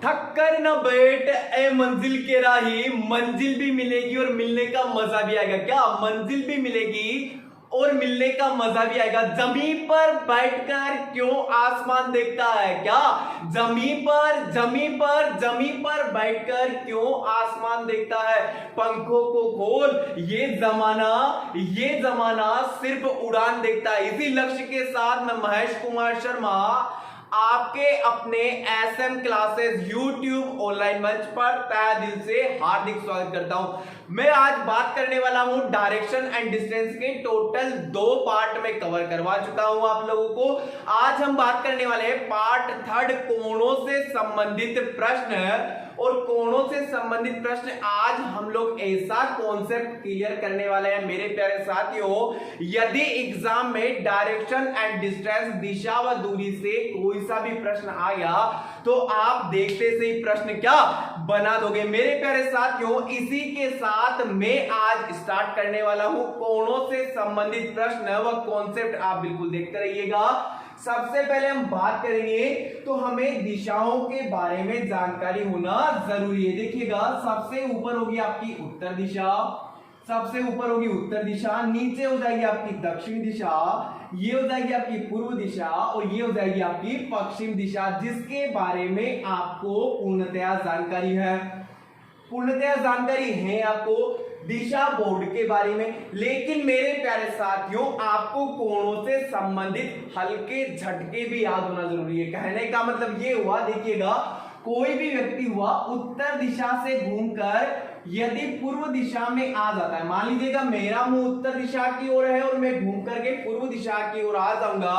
थक कर न बैठ ए मंजिल के राही, मंजिल भी मिलेगी और मिलने का मजा भी आएगा। क्या मंजिल भी मिलेगी और मिलने का मजा भी आएगा। जमीन पर बैठकर क्यों आसमान देखता है? क्या जमीन पर बैठकर क्यों आसमान देखता है? पंखों को खोल, ये जमाना सिर्फ उड़ान देखता है। इसी लक्ष्य के साथ मैं महेश कुमार शर्मा आपके अपने एसएम क्लासेस यूट्यूब ऑनलाइन मंच पर तहे दिल से हार्दिक स्वागत करता हूं। मैं आज बात करने वाला हूं डायरेक्शन एंड डिस्टेंस के टोटल 2 पार्ट में कवर करवा चुका हूं आप लोगों को। आज हम बात करने वाले हैं पार्ट 3 कोणों से संबंधित प्रश्न। और कोणों से संबंधित प्रश्न आज हम लोग ऐसा कॉन्सेप्ट क्लियर करने वाले हैं मेरे प्यारे साथियों। यदि एग्जाम में डायरेक्शन एंड डिस्टेंस, दिशा व दूरी से कोई सा भी प्रश्न आ गया तो आप देखते से ही प्रश्न क्या बना दोगे मेरे प्यारे साथियों। इसी के साथ मैं आज स्टार्ट करने वाला हूं कोणों से संबंधित प्रश्न व कॉन्सेप्ट, आप बिल्कुल देखते रहिएगा। सबसे पहले हम बात करेंगे तो हमें दिशाओं के बारे में जानकारी होना जरूरी है। देखिएगा, सबसे ऊपर होगी आपकी उत्तर दिशा, सबसे ऊपर होगी उत्तर दिशा, नीचे हो जाएगी आपकी दक्षिण दिशा, ये हो जाएगी आपकी पूर्व दिशा और ये हो जाएगी आपकी पश्चिम दिशा, जिसके बारे में आपको पूर्णतया जानकारी है। पूर्णतया जानकारी है आपको दिशा बोर्ड के बारे में। लेकिन मेरे प्यारे साथियों, आपको कोणों से संबंधित हल्के झटके भी याद होना जरूरी है। कहने का मतलब ये हुआ, देखिएगा, कोई भी व्यक्ति हुआ उत्तर दिशा से घूमकर यदि पूर्व दिशा में आ जाता है, मान लीजिएगा मेरा मुंह उत्तर दिशा की ओर है और मैं घूम करके पूर्व दिशा की ओर आ जाऊंगा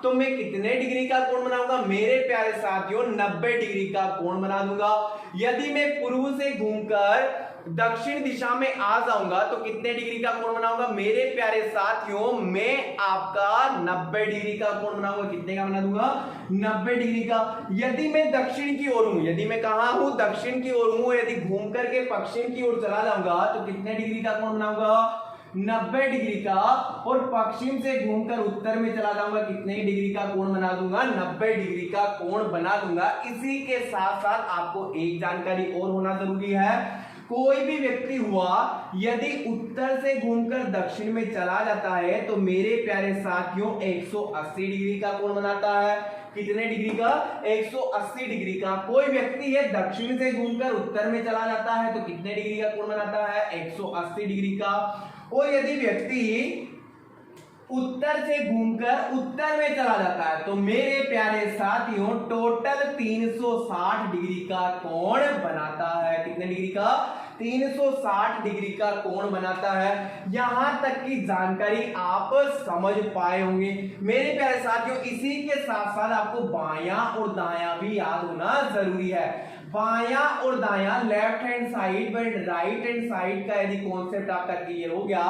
तो मैं कितने डिग्री का कोण बनाऊंगा मेरे प्यारे साथियों? 90 डिग्री का कोण बना दूंगा। यदि मैं पूर्व से घूमकर दक्षिण दिशा में आ जाऊंगा तो कितने डिग्री का कोण बनाऊंगा मेरे प्यारे साथियों? मैं आपका 90 डिग्री का कोण बनाऊंगा। कितने का बना दूंगा? 90 डिग्री का। यदि मैं दक्षिण की ओर हूं, यदि मैं कहां हूं? दक्षिण की ओर हूं, यदि घूम करके पश्चिम की ओर चला जाऊंगा तो कितने डिग्री का कोण बनाऊंगा? 90 डिग्री का। और पश्चिम से घूमकर उत्तर में चला जाऊंगा, कितने डिग्री का कोण बना दूंगा? 90 डिग्री का कोण बना दूंगा। इसी के साथ साथ आपको एक जानकारी और होना जरूरी है। कोई भी व्यक्ति हुआ यदि उत्तर से घूमकर दक्षिण में चला जाता है तो मेरे प्यारे साथियों 180 डिग्री का कोण बनाता है। कितने डिग्री का? 180 डिग्री का। कोई व्यक्ति है दक्षिण से घूमकर उत्तर में चला जाता है तो कितने डिग्री का कोण बनाता है? 180 डिग्री का। और यदि व्यक्ति उत्तर से घूमकर उत्तर में चला जाता है तो मेरे प्यारे साथियों टोटल 360 डिग्री का कोण बनाता है। कितने डिग्री का? 360 डिग्री का कोण बनाता है। यहां तक की जानकारी आप समझ पाए होंगे मेरे प्यारे साथियों। इसी के साथ साथ आपको बायां और दायां भी याद होना जरूरी है। बायां और दायां, लेफ्ट हैंड साइड व राइट हैंड साइड का यदि कॉन्सेप्ट आपका क्लियर हो गया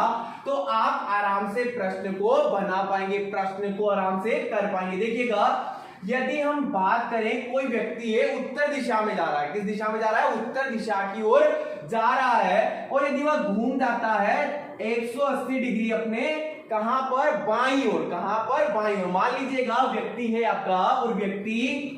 तो आप आराम से प्रश्न को बना पाएंगे, प्रश्न को आराम से कर पाएंगे। देखिएगा, यदि हम बात करें कोई व्यक्ति है उत्तर दिशा में जा रहा है, किस दिशा में जा रहा है? उत्तर दिशा की ओर जा रहा है। और यदि वह घूम जाता है 180 डिग्री अपने कहां पर? बाईं ओर। कहां पर? बाईं ओर। मान लीजिएगा व्यक्ति है आपका और व्यक्ति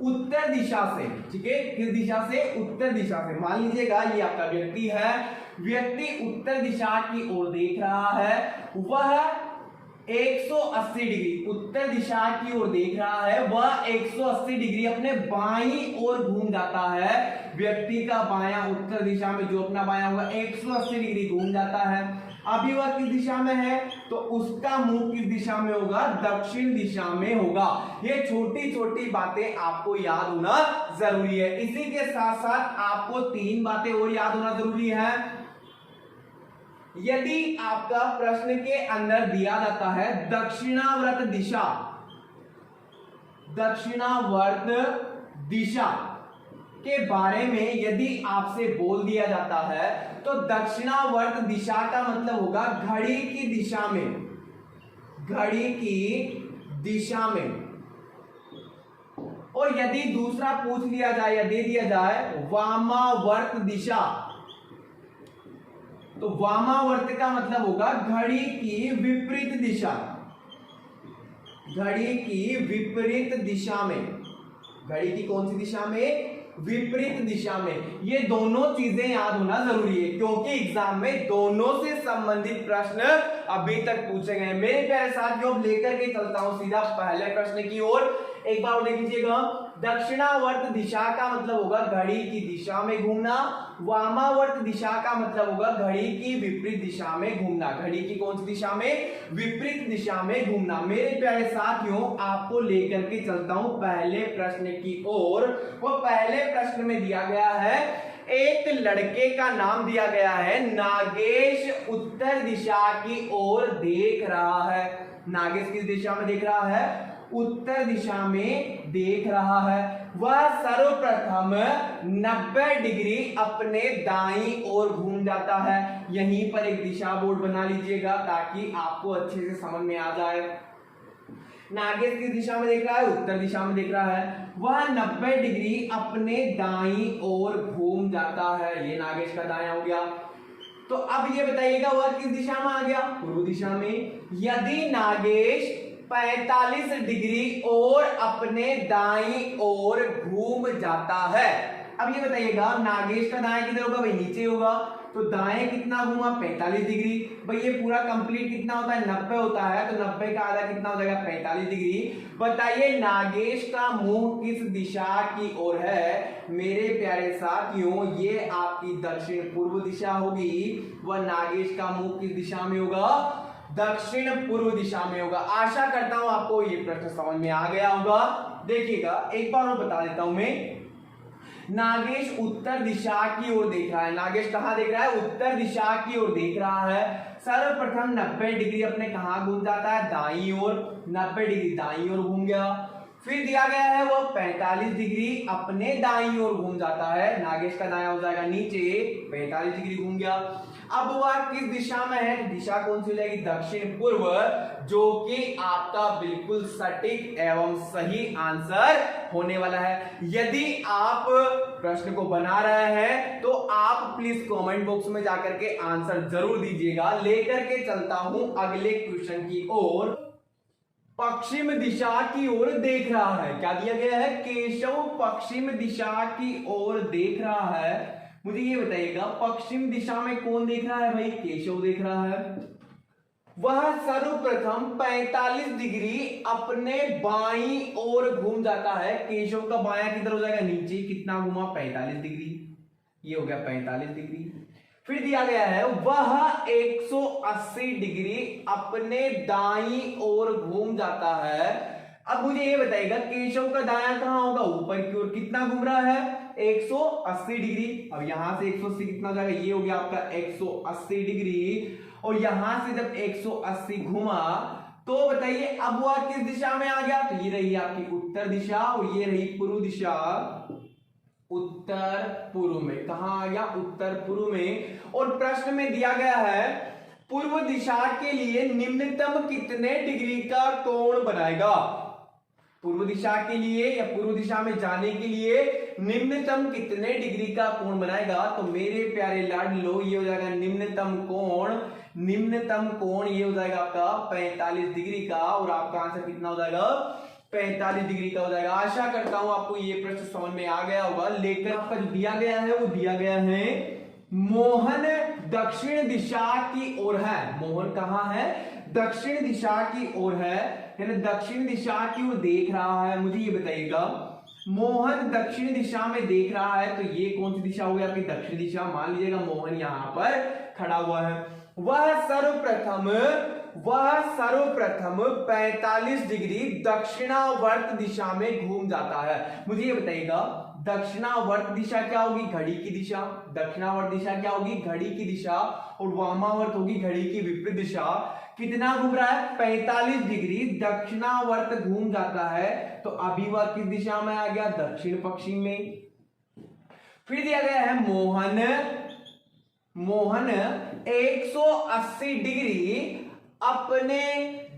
उत्तर दिशा से, ठीक है, किस दिशा से? उत्तर दिशा से। मान लीजिएगा ये आपका व्यक्ति है, व्यक्ति उत्तर दिशा की ओर देख रहा है, वह 180 डिग्री उत्तर दिशा की ओर देख रहा है, वह 180 डिग्री अपने बाईं ओर घूम जाता है। व्यक्ति का बायां उत्तर दिशा में जो अपना बायां होगा 180 डिग्री घूम जाता है। अभी वह किस दिशा में है तो उसका मुंह किस दिशा में होगा? दक्षिण दिशा में होगा। ये छोटी छोटी बातें आपको याद होना जरूरी है। इसी के साथ साथ आपको 3 बातें और याद होना जरूरी है। यदि आपका प्रश्न के अंदर दिया जाता है दक्षिणावर्त दिशा, दक्षिणावर्त दिशा के बारे में यदि आपसे बोल दिया जाता है तो दक्षिणावर्त दिशा का मतलब होगा घड़ी की दिशा में, घड़ी की दिशा में। और यदि दूसरा पूछ लिया जाए या दे दिया जाए वामावर्त दिशा, तो वामावर्त का मतलब होगा घड़ी की विपरीत दिशा, घड़ी की विपरीत दिशा में। घड़ी की कौन सी दिशा में? विपरीत दिशा में। ये दोनों चीजें याद होना जरूरी है क्योंकि एग्जाम में दोनों से संबंधित प्रश्न अभी तक पूछे गए। मेरे प्यारे साथियों, अब लेकर के चलता हूं सीधा पहले प्रश्न की ओर। एक बार देख लीजिएगा। दक्षिणावर्त दिशा का मतलब होगा घड़ी की दिशा में घूमना, वामावर्त दिशा का मतलब होगा घड़ी की विपरीत दिशा में घूमना। घड़ी की कौन सी दिशा में? विपरीत दिशा में घूमना। मेरे प्यारे साथियों, आपको लेकर के चलता हूं पहले प्रश्न की ओर। वो पहले प्रश्न में दिया गया है, एक लड़के का नाम दिया गया है नागेश उत्तर दिशा की ओर देख रहा है। नागेश किस दिशा में देख रहा है? उत्तर दिशा में देख रहा है। वह सर्वप्रथम 90 डिग्री अपने दाईं ओर घूम जाता है। यहीं पर एक दिशा बोर्ड बना लीजिएगा ताकि आपको अच्छे से समझ में आ जाए। नागेश किस दिशा में देख रहा है? उत्तर दिशा में देख रहा है। वह 90 डिग्री अपने दाईं ओर घूम जाता है। ये नागेश का दायां हो गया। तो अब ये बताइएगा वह किस दिशा में आ गया? पूर्व दिशा में। यदि नागेश 45 डिग्री और अपने दाईं ओर घूम जाता है। अब ये बताइएगा नागेश का दाएं किधर होगा? भाई नीचे होगा। तो दाएं कितना घूमा? 45 डिग्री। भाई ये पूरा कंप्लीट कितना होता है? 90 होता है। तो 90 का आधा कितना हो जाएगा? 45 डिग्री। बताइए नागेश का मुंह किस दिशा की ओर है? मेरे प्यारे साथियों, ये आपकी दक्षिण पूर्व दिशा होगी। वह नागेश का मुंह किस दिशा में होगा? दक्षिण पूर्व दिशा में होगा। आशा करता हूं आपको ये प्रश्न समझ में आ गया होगा। देखिएगा एक बार और बता देता हूं मैं। नागेश उत्तर दिशा की ओर देख रहा है। नागेश कहां देख रहा है? उत्तर दिशा की ओर देख रहा है। सर्वप्रथम 90 डिग्री अपने कहां घूम जाता है? दाईं ओर। 90 डिग्री दाईं ओर घूम गया। फिर दिया गया है वो 45 डिग्री अपने दाईं ओर घूम जाता है। नागेश का दायां हो जाएगा नीचे, 45 डिग्री घूम गया। अब वह किस दिशा में है? दिशा कौन सी हो जाएगी? दक्षिण पूर्व, जो कि आपका बिल्कुल सटीक एवं सही आंसर होने वाला है। यदि आप प्रश्न को बना रहे हैं तो आप प्लीज कमेंट बॉक्स में जाकर के आंसर जरूर दीजिएगा। लेकर के चलता हूं अगले क्वेश्चन की ओर। पश्चिम दिशा की ओर देख रहा है। क्या दिया गया है? केशव पश्चिम दिशा की ओर देख रहा है। मुझे ये बताइएगा पश्चिम दिशा में कौन देख रहा है? भाई केशव देख रहा है। वह सर्वप्रथम 45 डिग्री अपने बाईं ओर घूम जाता है। केशव का बायां किधर हो जाएगा? नीचे। कितना घूमा? 45 डिग्री। ये हो गया 45 डिग्री। फिर दिया गया है वह 180 डिग्री अपने दाईं ओर घूम जाता है। अब मुझे ये बताइएगा केशव का दायां कहां होगा? ऊपर की ओर। कितना घूम रहा है? 180 डिग्री। अब यहां से 180 कितना हो जाएगा? ये हो गया आपका 180 डिग्री। और यहां से जब 180 घुमा तो बताइए अब वह किस दिशा में आ गया? तो ये रही आपकी उत्तर दिशा और ये रही पूर्व दिशा। उत्तर पूर्व में। कहां आ गया? उत्तर पूर्व में। और प्रश्न में दिया गया है पूर्व दिशा के लिए निम्नतम कितने डिग्री का कोण बनाएगा? पूर्व दिशा के लिए या पूर्व दिशा में जाने के लिए निम्नतम कितने डिग्री का कोण बनाएगा? तो मेरे प्यारे लाडलो, ये हो जाएगा निम्नतम कोण। निम्नतम कोण ये हो जाएगा आपका 45 डिग्री का। और आपका आंसर कितना हो जाएगा? 45 डिग्री का हो जाएगा। आशा करता हूं आपको ये प्रश्न समझ में आ गया होगा। लेकर आपका जो दिया गया है वो दिया गया है मोहन दक्षिण दिशा की ओर है। मोहन कहां है? दक्षिण दिशा की ओर है, यानी दक्षिण दिशा की ओर देख रहा है। मुझे ये बताइएगा मोहन दक्षिण दिशा में देख रहा है तो ये कौन सी दिशा हो गई आपकी? दक्षिण दिशा। मान लीजिएगा मोहन यहां पर खड़ा हुआ है। वह सर्वप्रथम 45 डिग्री दक्षिणावर्त दिशा में घूम जाता है। मुझे ये बताइएगा दक्षिणावर्त दिशा क्या होगी? घड़ी की दिशा। दक्षिणावर्त दिशा क्या होगी? घड़ी की दिशा। और वामावर्त होगी घड़ी की विपरीत दिशा। कितना घूम रहा है? 45 डिग्री दक्षिणावर्त घूम जाता है। तो अभी वह किस दिशा में आ गया? दक्षिण पश्चिम में। फिर दिया गया है मोहन 180 डिग्री अपने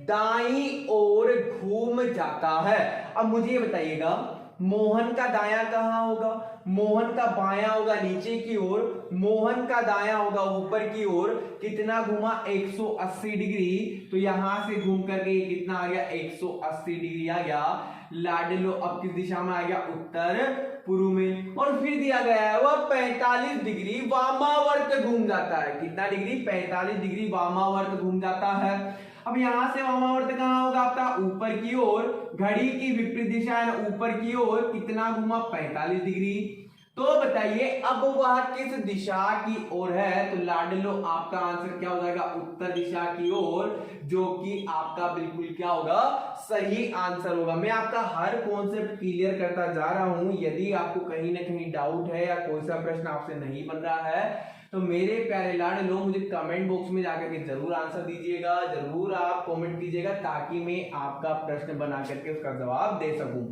दाईं ओर घूम जाता है। अब मुझे ये बताइएगा मोहन का दायां कहां होगा? मोहन का बायां होगा नीचे की ओर, मोहन का दायां होगा ऊपर की ओर। कितना घुमा? 180 डिग्री। तो यहां से घूम करके कितना आ गया? 180 डिग्री आ गया। लाडलो अब किस दिशा में आ गया? उत्तर पूर्व में। और फिर दिया गया है वह 45 डिग्री वामावर्त घूम जाता है। कितना डिग्री? 45 डिग्री वामावर्त घूम जाता है। अब यहां से वामावर्त कहां होगा आपका? ऊपर की ओर। घड़ी की विपरीत दिशा है ऊपर की ओर। कितना घुमा? 45 डिग्री। तो बताइए अब वह किस दिशा की ओर है? तो लाडलो आपका आंसर क्या हो जाएगा? उत्तर दिशा की ओर, जो कि आपका बिल्कुल क्या होगा? सही आंसर होगा। मैं आपका हर कॉन्सेप्ट क्लियर करता जा रहा हूं। यदि आपको कहीं ना कहीं डाउट है या कोई सा प्रश्न आपसे नहीं बन रहा है तो मेरे प्यारे लाडलो मुझे कमेंट बॉक्स में जाकर के जरूर आंसर दीजिएगा, जरूर आप कमेंट कीजिएगा, ताकि मैं आपका प्रश्न बना करके उसका जवाब दे सकूं।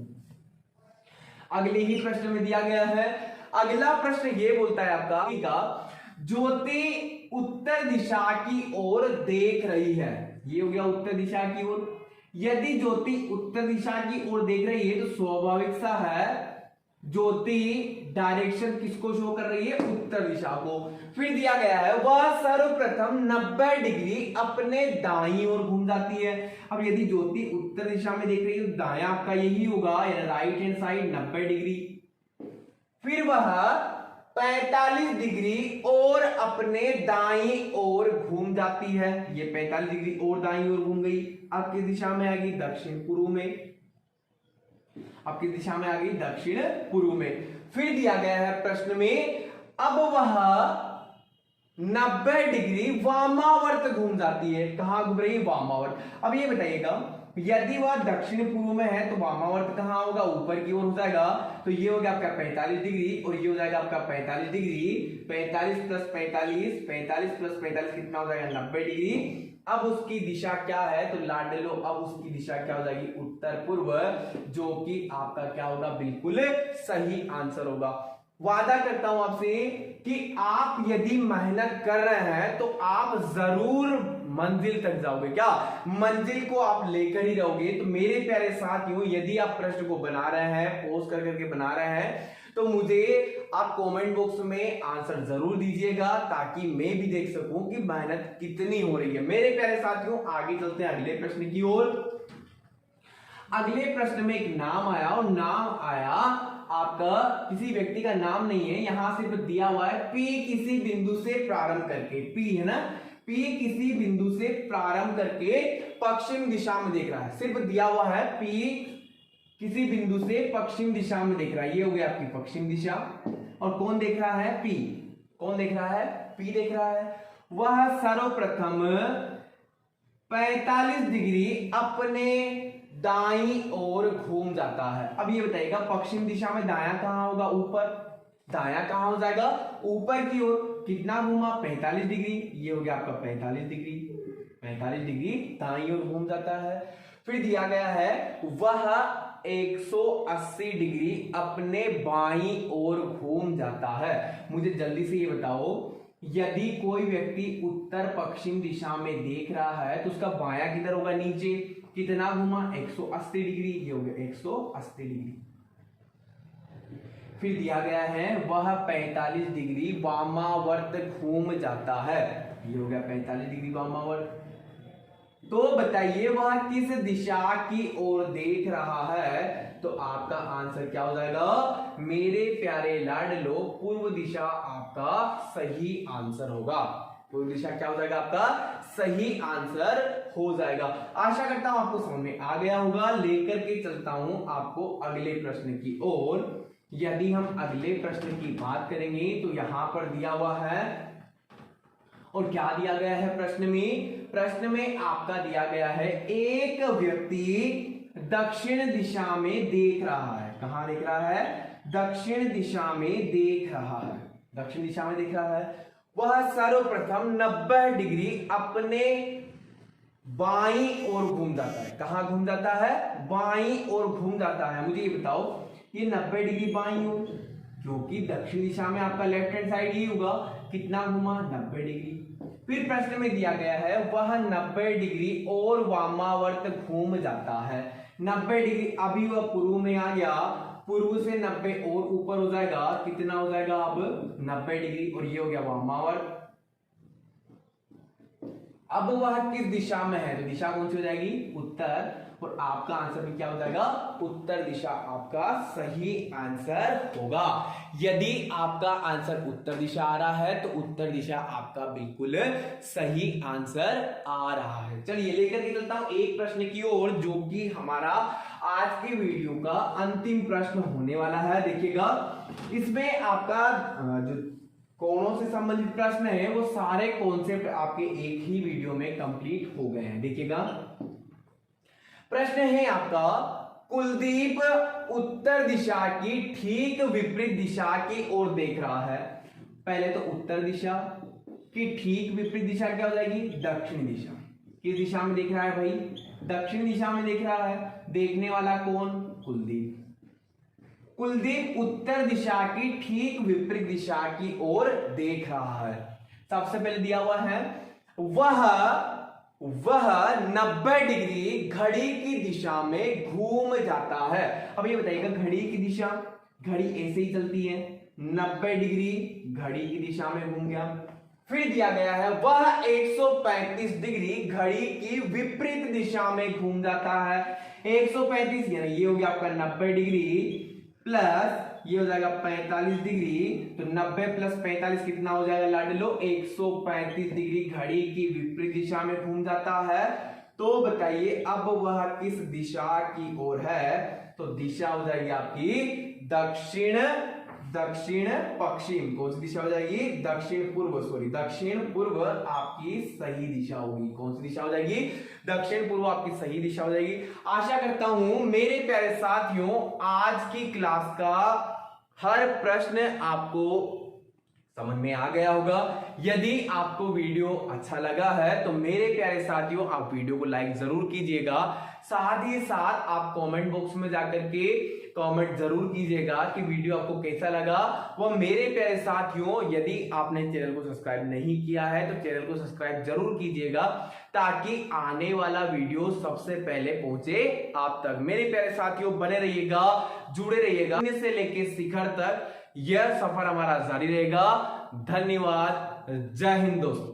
अगले ही प्रश्न में दिया गया है, अगला प्रश्न ये बोलता है आपका, ज्योति उत्तर दिशा की ओर देख रही है। ये हो गया उत्तर दिशा की ओर। यदि ज्योति उत्तर दिशा की ओर देख रही है तो स्वाभाविक सा है ज्योति डायरेक्शन किसको शो कर रही है? उत्तर दिशा को। फिर दिया गया है वह सर्वप्रथम 90 डिग्री अपने दाईं ओर घूम जाती है। अब यदि ज्योति उत्तर दिशा में देख रही है तो दायां आपका यही होगा, राइट हैंड साइड 90 डिग्री। फिर वह 45 डिग्री और अपने दाईं ओर घूम जाती है। ये 45 डिग्री और दाईं ओर घूम गई। अब किस दिशा में आ गई? दक्षिण पूर्व में। अब किस दिशा में आ गई? दक्षिण पूर्व में। फिर दिया गया है प्रश्न में, अब वह 90 डिग्री वामावर्त घूम जाती है। कहां घूम रही है? वामावर्त। अब ये बताइएगा, यदि वह दक्षिण पूर्व में है तो वामावर्त कहां होगा? ऊपर की ओर हो जाएगा। तो ये हो गया आपका 45 डिग्री और ये हो जाएगा आपका 45 डिग्री। 45 प्लस 45, 45 प्लस 45 कितना हो जाएगा? 90 डिग्री। अब उसकी दिशा क्या है? तो लाडलो अब उसकी दिशा क्या हो जाएगी? उत्तर पूर्व, जो कि आपका क्या होगा? बिल्कुल सही आंसर होगा। वादा करता हूं आपसे कि आप यदि मेहनत कर रहे हैं तो आप जरूर मंजिल तक जाओगे। क्या मंजिल को आप लेकर ही रहोगे। तो मेरे प्यारे साथियों, यदि आप प्रश्न को बना रहे हैं, पोस्ट कर करके बना रहे हैं, तो मुझे आप कमेंट बॉक्स में आंसर जरूर दीजिएगा, ताकि मैं भी देख सकूं कि मेहनत कितनी हो रही है। मेरे प्यारे साथियों, आगे चलते हैं अगले प्रश्न की ओर। अगले प्रश्न में एक नाम आया और नाम आया आपका, किसी व्यक्ति का नाम नहीं है, यहां सिर्फ दिया हुआ है P किसी बिंदु से प्रारंभ करके। P है ना, P किसी बिंदु से प्रारंभ करके पश्चिम दिशा में देख रहा है। सिर्फ दिया हुआ है P किसी बिंदु से पश्चिम दिशा में देख रहा है। ये हो गया आपकी पश्चिम दिशा। और कौन देख रहा है? P। कौन देख रहा है? P देख रहा है। वह सर्वप्रथम 45 डिग्री अपने दाईं ओर घूम जाता है। अब ये बताइएगा, पश्चिम दिशा में दायां कहां होगा? ऊपर। दायां कहां हो जाएगा? ऊपर की ओर। कितना घूमा? 45 डिग्री। ये हो गया आपका 45 डिग्री। 45 डिग्री दाईं ओर घूम जाता है। फिर दिया गया है वह 180 डिग्री अपने बाईं ओर घूम जाता है। मुझे जल्दी से ये बताओ, यदि कोई व्यक्ति उत्तर पश्चिम दिशा में देख रहा है तो उसका बायां किधर होगा? नीचे। कितना घुमा? 180 डिग्री। ये हो गया 180 डिग्री। फिर दिया गया है वह 45 डिग्री वामावर्त घूम जाता है। ये हो गया 45 डिग्री वामावर्त। तो बताइए वह किस दिशा की ओर देख रहा है? तो आपका आंसर क्या हो जाएगा? मेरे प्यारे लाडलो, पूर्व दिशा आपका सही आंसर होगा। पूर्व दिशा क्या हो जाएगा? आपका सही आंसर हो जाएगा। आशा करता हूं आपको समझ में आ गया होगा। लेकर के चलता हूं आपको अगले प्रश्न की ओर। यदि हम अगले प्रश्न की बात करेंगे तो यहां पर दिया हुआ है, और क्या दिया गया है प्रश्न में? प्रश्न में आपका दिया गया है एक व्यक्ति दक्षिण दिशा में देख रहा है। कहां देख रहा है? दक्षिण दिशा में देख रहा है। दक्षिण दिशा में देख रहा है। वह सर्वप्रथम 90 डिग्री अपने बाईं ओर घूम जाता है। कहां घूम जाता है? बाईं ओर घूम जाता है। मुझे ये बताओ, ये 90 डिग्री बाईं ओर, क्योंकि दक्षिण दिशा में आपका लेफ्ट हैंड साइड ही होगा। कितना घुमा? 90 डिग्री। फिर प्रश्न में दिया गया है वह 90 डिग्री और वामावर्त घूम जाता है। 90 डिग्री अभी वह पूर्व में आ गया पूर्व से 90 और ऊपर हो जाएगा, कितना हो जाएगा अब 90 डिग्री, और ये हो गया वामावर्त। अब वह किस दिशा में है, तो दिशा कौन सी हो जाएगी, उत्तर, और आपका आंसर भी क्या हो जाएगा, उत्तर दिशा आपका सही आंसर होगा। यदि आपका आंसर उत्तर दिशा आ रहा है तो उत्तर दिशा आपका बिल्कुल सही आंसर आ रहा है। चलिए लेकर के चलता हूं एक प्रश्न की ओर, जो कि हमारा आज की वीडियो का अंतिम प्रश्न होने वाला है। देखिएगा, इसमें आपका जो कोणों से संबंधित प्रश्न है वो सारे कॉन्सेप्ट आपके एक ही वीडियो में कंप्लीट हो गए हैं। देखिएगा, प्रश्न है आपका, कुलदीप उत्तर दिशा की ठीक विपरीत दिशा की ओर देख रहा है। पहले तो उत्तर दिशा की ठीक विपरीत दिशा क्या हो जाएगी, दक्षिण दिशा। किस दिशा में देख रहा है भाई, दक्षिण दिशा में देख रहा है। देखने वाला कौन, कुलदीप। कुलदीप उत्तर दिशा की ठीक विपरीत दिशा की ओर देख रहा है। सबसे पहले दिया हुआ है, वह 90 डिग्री घड़ी की दिशा में घूम जाता है। अब ये बताइएगा, घड़ी की दिशा, घड़ी ऐसे ही चलती है, 90 डिग्री घड़ी की दिशा में घूम गया। फिर दिया गया है, वह 135 डिग्री घड़ी की विपरीत दिशा में घूम जाता है। 135 यानी ये हो गया आपका 90 डिग्री प्लस ये हो जाएगा 45 डिग्री, तो 90 प्लस 45 कितना हो जाएगा लाडलो, 135 डिग्री घड़ी की विपरीत दिशा में घूम जाता है। तो बताइए अब वह किस दिशा की ओर है, तो दिशा हो जाएगी आपकी दक्षिण, दक्षिण पश्चिम। कौन सी दिशा हो जाएगी, दक्षिण पूर्व, सॉरी दक्षिण पूर्व आपकी सही दिशा होगी। कौन सी दिशा हो जाएगी, दक्षिण पूर्व आपकी सही दिशा हो जाएगी। आशा करता हूं मेरे प्यारे साथियों, आज की क्लास का हर प्रश्न आपको समझ में आ गया होगा। यदि आपको वीडियो अच्छा लगा है तो मेरे प्यारे साथियों आप वीडियो को लाइक जरूर कीजिएगा। साथ ही साथ आप कमेंट बॉक्स में जाकर के कमेंट जरूर कीजिएगा कि वीडियो आपको कैसा लगा। वह मेरे प्यारे साथियों, यदि आपने चैनल को सब्सक्राइब नहीं किया है तो चैनल को सब्सक्राइब जरूर कीजिएगा, ताकि आने वाला वीडियो सबसे पहले पहुंचे आप तक। मेरे प्यारे साथियों बने रहिएगा, जुड़े रहिएगा, से लेके शिखर तक यह सफर हमारा जारी रहेगा। धन्यवाद, जय हिंद दोस्तों।